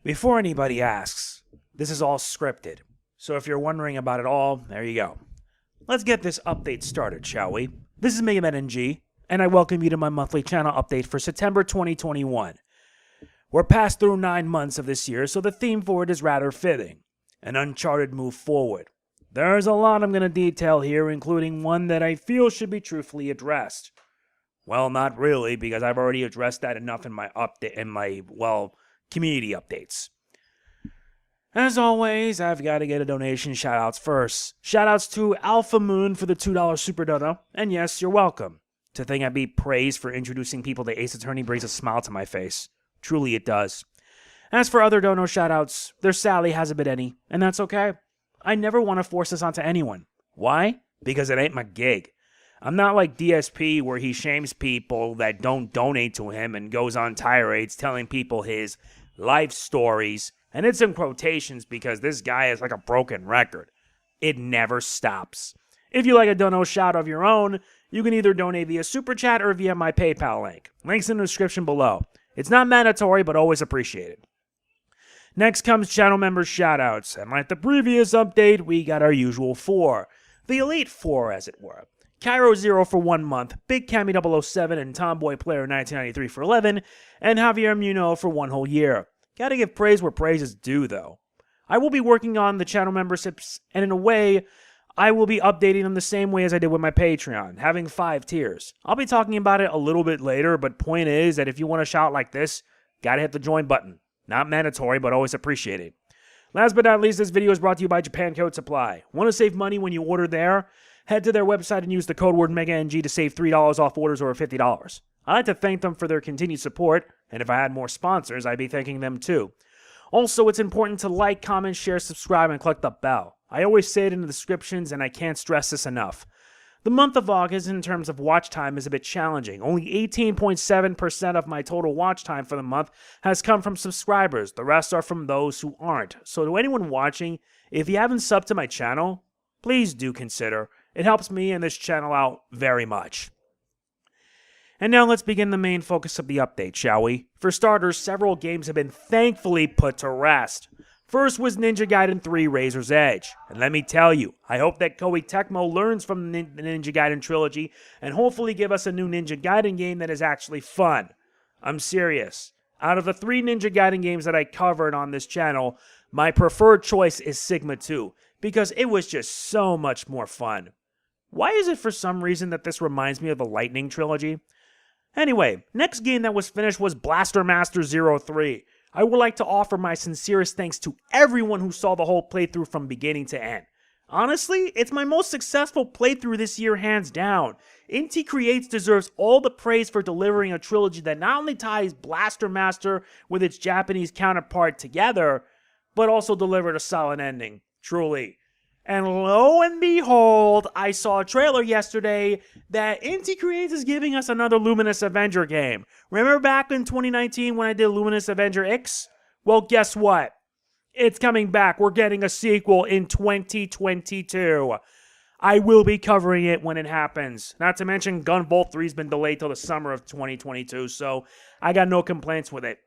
Before anybody asks, this is all scripted. So if you're wondering about it all, there you go. Let's get this update started, shall we? This is MegamanNG, and I welcome you to my monthly channel update for September 2021. We're past through 9 months of this year, so the theme for it is rather fitting. An Uncharted move forward. There's a lot I'm going to detail here, including one that I feel should be truthfully addressed. Well, not really, because I've already addressed that enough in my community updates. As always, I've got to get a donation shoutouts first. Shoutouts to Alpha Moon for the $2 super dono, and yes, you're welcome. To think I'd be praised for introducing people to Ace Attorney brings a smile to my face. Truly it does. As for other dono shoutouts, there's Sally hasn't been any, and that's okay. I never want to force this onto anyone. Why? Because it ain't my gig. I'm not like DSP where he shames people that don't donate to him and goes on tirades telling people his life stories, and it's in quotations because this guy is like a broken record. It never stops. If you like a dono shout of your own, you can either donate via Super Chat or via my PayPal link. Links in the description below. It's not mandatory, but always appreciated. Next comes channel members shoutouts, and like the previous update, we got our usual 4. The Elite 4, as it were. Cairo 0 for 1 month, Big Cammy 007 and Tomboy Player 1993 for 11, and Javier Munoz for 1 whole year. Gotta give praise where praise is due, though. I will be working on the channel memberships, and in a way, I will be updating them the same way as I did with my Patreon, having 5 tiers. I'll be talking about it a little bit later, but point is that if you want to shout like this, gotta hit the join button. Not mandatory, but always appreciated. Last but not least, this video is brought to you by Japan Code Supply. Want to save money when you order there? Head to their website and use the code word MegaNG to save $3 off orders over $50. I'd like to thank them for their continued support, and if I had more sponsors, I'd be thanking them too. Also, it's important to like, comment, share, subscribe, and click the bell. I always say it in the descriptions, and I can't stress this enough. The month of August, in terms of watch time, is a bit challenging. Only 18.7% of my total watch time for the month has come from subscribers. The rest are from those who aren't. So to anyone watching, if you haven't subbed to my channel, please do consider. It helps me and this channel out very much. And now let's begin the main focus of the update, shall we? For starters, several games have been thankfully put to rest. First was Ninja Gaiden 3 Razor's Edge. And let me tell you, I hope that Koei Tecmo learns from the Ninja Gaiden trilogy and hopefully give us a new Ninja Gaiden game that is actually fun. I'm serious. Out of the 3 Ninja Gaiden games that I covered on this channel, my preferred choice is Sigma 2, because it was just so much more fun. Why is it for some reason that this reminds me of the Lightning trilogy? Anyway, next game that was finished was Blaster Master 03. I would like to offer my sincerest thanks to everyone who saw the whole playthrough from beginning to end. Honestly, it's my most successful playthrough this year hands down. Inti Creates deserves all the praise for delivering a trilogy that not only ties Blaster Master with its Japanese counterpart together, but also delivered a solid ending, truly. And lo and behold, I saw a trailer yesterday that Inti Creates is giving us another Luminous Avenger game. Remember back in 2019 when I did Luminous Avenger X? Well, guess what? It's coming back. We're getting a sequel in 2022. I will be covering it when it happens. Not to mention Gunvolt 3 has been delayed till the summer of 2022, so I got no complaints with it.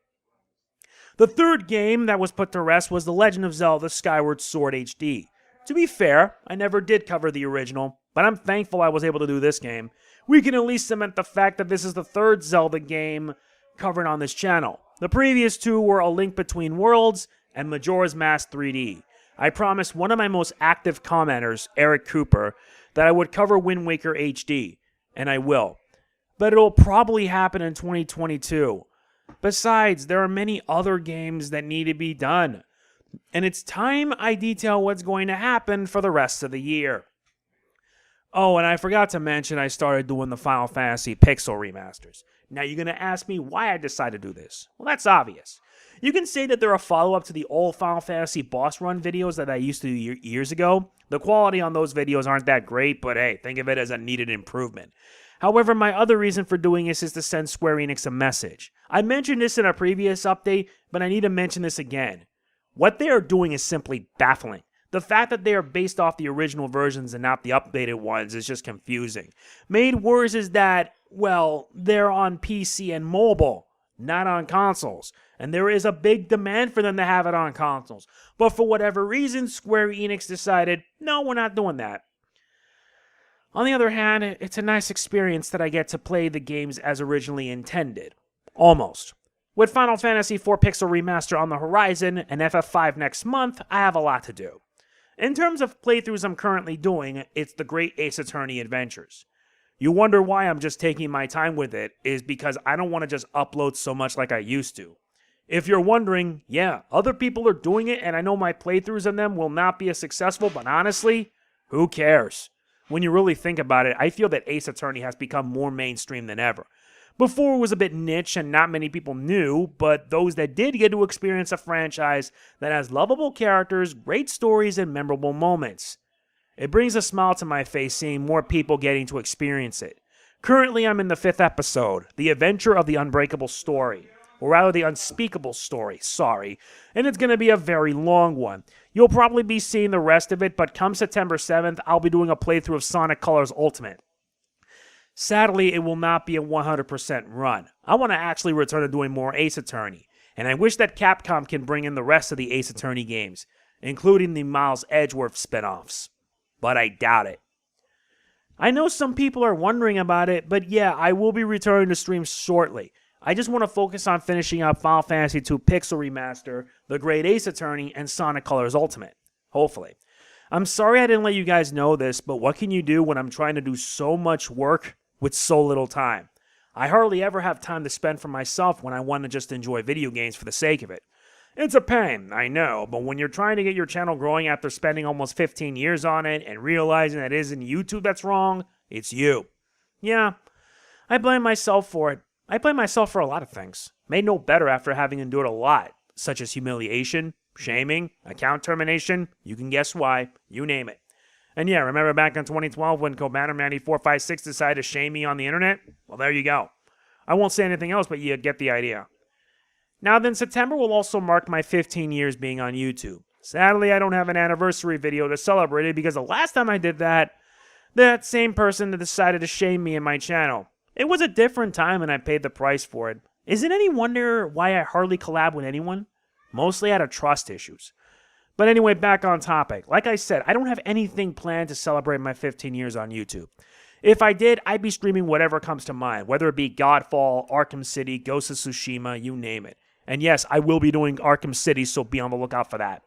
The third game that was put to rest was The Legend of Zelda Skyward Sword HD. To be fair, I never did cover the original, but I'm thankful I was able to do this game. We can at least cement the fact that this is the 3rd Zelda game covered on this channel. The previous 2 were A Link Between Worlds and Majora's Mask 3D. I promised one of my most active commenters, Eric Cooper, that I would cover Wind Waker HD, and I will. But it'll probably happen in 2022. Besides, there are many other games that need to be done. And it's time I detail what's going to happen for the rest of the year. Oh, and I forgot to mention I started doing the Final Fantasy Pixel Remasters. Now you're going to ask me why I decided to do this. Well, that's obvious. You can say that they're a follow-up to the old Final Fantasy boss run videos that I used to do years ago. The quality on those videos aren't that great, but hey, think of it as a needed improvement. However, my other reason for doing this is to send Square Enix a message. I mentioned this in a previous update, but I need to mention this again. What they are doing is simply baffling. The fact that they are based off the original versions and not the updated ones is just confusing. Made worse is that, well, they're on PC and mobile, not on consoles. and there is a big demand for them to have it on consoles. But for whatever reason, Square Enix decided, no, we're not doing that. On the other hand, it's a nice experience that I get to play the games as originally intended. Almost. With Final Fantasy IV Pixel Remaster on the horizon and FF5 next month, I have a lot to do. In terms of playthroughs I'm currently doing, it's the Great Ace Attorney Adventures. You wonder why I'm just taking my time with it, is because I don't want to just upload so much like I used to. If you're wondering, yeah, other people are doing it and I know my playthroughs of them will not be as successful, but honestly, who cares? When you really think about it, I feel that Ace Attorney has become more mainstream than ever. Before it was a bit niche and not many people knew, but those that did get to experience a franchise that has lovable characters, great stories, and memorable moments. It brings a smile to my face seeing more people getting to experience it. Currently, I'm in the 5th episode, The Adventure of the Unbreakable Story. Or rather, The Unspeakable Story, sorry. And it's going to be a very long one. You'll probably be seeing the rest of it, but come September 7th, I'll be doing a playthrough of Sonic Colors Ultimate. Sadly, it will not be a 100% run. I want to actually return to doing more Ace Attorney. And I wish that Capcom can bring in the rest of the Ace Attorney games, including the Miles Edgeworth spin-offs. But I doubt it. I know some people are wondering about it, but yeah, I will be returning to streams shortly. I just want to focus on finishing up Final Fantasy II Pixel Remaster, The Great Ace Attorney, and Sonic Colors Ultimate. Hopefully. I'm sorry I didn't let you guys know this, but what can you do when I'm trying to do so much work with so little time? I hardly ever have time to spend for myself when I want to just enjoy video games for the sake of it. It's a pain, I know, but when you're trying to get your channel growing after spending almost 15 years on it and realizing that it isn't YouTube that's wrong, it's you. Yeah, I blame myself for it. I blame myself for a lot of things. Made no better after having endured a lot, such as humiliation, shaming, account termination, you can guess why, you name it. And yeah, remember back in 2012 when Commander9456 decided to shame me on the internet? Well, there you go. I won't say anything else, but you get the idea. Now then, September will also mark my 15 years being on YouTube. Sadly, I don't have an anniversary video to celebrate it because the last time I did that same person decided to shame me in my channel. It was a different time and I paid the price for it. Is it any wonder why I hardly collab with anyone? Mostly out of trust issues. But anyway, back on topic. Like I said, I don't have anything planned to celebrate my 15 years on YouTube. If I did, I'd be streaming whatever comes to mind, whether it be Godfall, Arkham City, Ghost of Tsushima, you name it. And yes, I will be doing Arkham City, so be on the lookout for that.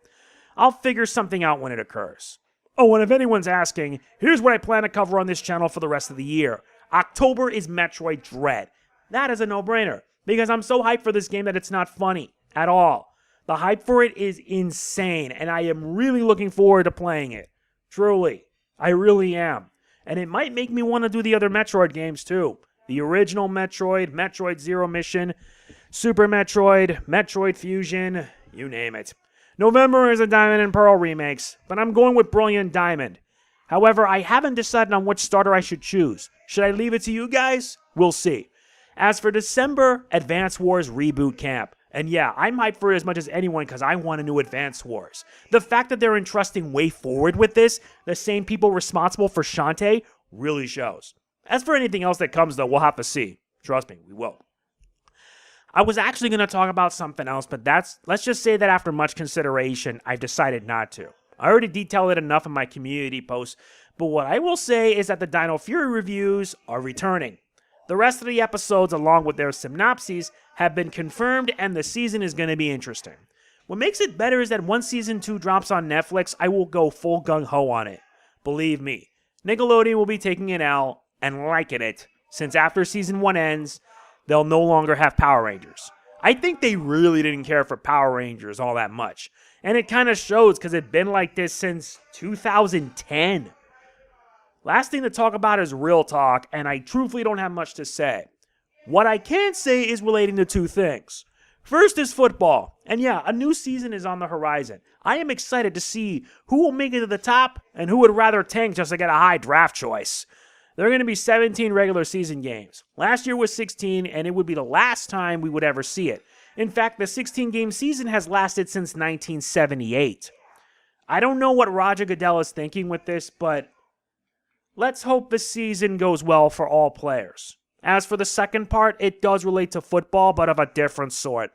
I'll figure something out when it occurs. Oh, and if anyone's asking, here's what I plan to cover on this channel for the rest of the year. October is Metroid Dread. That is a no-brainer, because I'm so hyped for this game that it's not funny at all. The hype for it is insane, and I am really looking forward to playing it. Truly, I really am. And it might make me want to do the other Metroid games too. The original Metroid, Metroid Zero Mission, Super Metroid, Metroid Fusion, you name it. November is a Diamond and Pearl remakes, but I'm going with Brilliant Diamond. However, I haven't decided on which starter I should choose. Should I leave it to you guys? We'll see. As for December, Advance Wars Reboot Camp. And yeah, I'm hyped for it as much as anyone because I want a new Advance Wars. The fact that they're entrusting Way Forward with this, the same people responsible for Shantae, really shows. As for anything else that comes though, we'll have to see. Trust me, we will. I was actually going to talk about something else, but let's just say that after much consideration, I've decided not to. I already detailed it enough in my community post, but what I will say is that the Dino Fury reviews are returning. The rest of the episodes, along with their synopses, have been confirmed, and the season is going to be interesting. What makes it better is that once Season 2 drops on Netflix, I will go full gung-ho on it. Believe me, Nickelodeon will be taking an L and liking it, since after Season 1 ends, they'll no longer have Power Rangers. I think they really didn't care for Power Rangers all that much. And it kind of shows because it's been like this since 2010. Last thing to talk about is real talk, and I truthfully don't have much to say. What I can say is relating to two things. First is football. And yeah, a new season is on the horizon. I am excited to see who will make it to the top and who would rather tank just to get a high draft choice. There are going to be 17 regular season games. Last year was 16, and it would be the last time we would ever see it. In fact, the 16-game season has lasted since 1978. I don't know what Roger Goodell is thinking with this, but let's hope the season goes well for all players. As for the second part, it does relate to football, but of a different sort.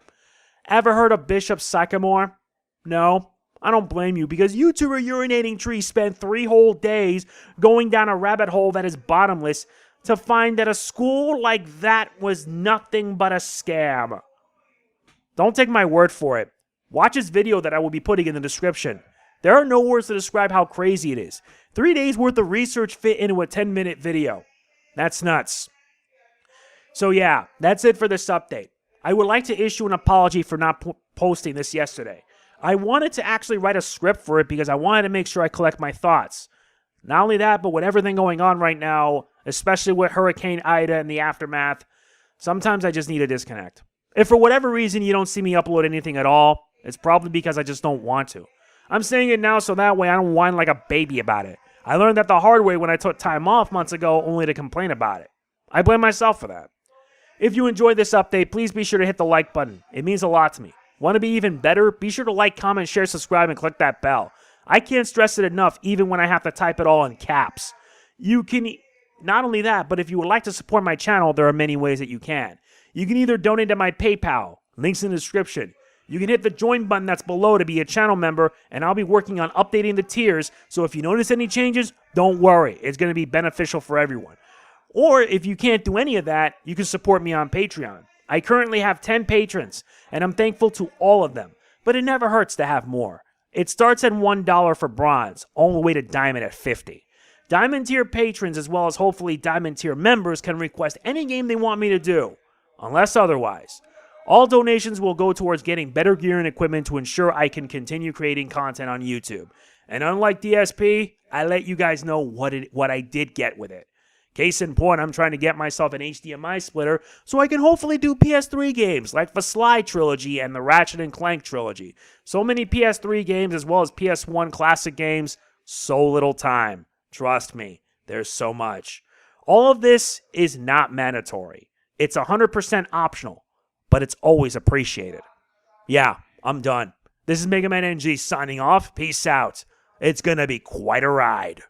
Ever heard of Bishop Sycamore? No? I don't blame you, because YouTuber Urinating Tree spent 3 whole days going down a rabbit hole that is bottomless to find that a school like that was nothing but a scam. Don't take my word for it. Watch his video that I will be putting in the description. There are no words to describe how crazy it is. 3 days worth of research fit into a 10-minute video. That's nuts. So yeah, that's it for this update. I would like to issue an apology for not posting this yesterday. I wanted to actually write a script for it because I wanted to make sure I collect my thoughts. Not only that, but with everything going on right now, especially with Hurricane Ida and the aftermath, sometimes I just need a disconnect. If for whatever reason you don't see me upload anything at all, it's probably because I just don't want to. I'm saying it now so that way I don't whine like a baby about it. I learned that the hard way when I took time off months ago only to complain about it. I blame myself for that. If you enjoyed this update, please be sure to hit the like button. It means a lot to me. Want to be even better? Be sure to like, comment, share, subscribe, and click that bell. I can't stress it enough even when I have to type it all in caps. You can, not only that, but if you would like to support my channel, there are many ways that you can. You can either donate to my PayPal, links in the description. You can hit the join button that's below to be a channel member, and I'll be working on updating the tiers, so if you notice any changes, don't worry. It's going to be beneficial for everyone. Or if you can't do any of that, you can support me on Patreon. I currently have 10 patrons, and I'm thankful to all of them, but it never hurts to have more. It starts at $1 for bronze, all the way to diamond at 50. Diamond tier patrons, as well as hopefully diamond tier members, can request any game they want me to do, unless otherwise. All donations will go towards getting better gear and equipment to ensure I can continue creating content on YouTube. And unlike DSP, I let you guys know what I did get with it. Case in point, I'm trying to get myself an HDMI splitter so I can hopefully do PS3 games like the Sly trilogy and the Ratchet & Clank trilogy. So many PS3 games as well as PS1 classic games, so little time. Trust me, there's so much. All of this is not mandatory. It's 100% optional, but it's always appreciated. Yeah, I'm done. This is MegamanNG signing off. Peace out. It's gonna be quite a ride.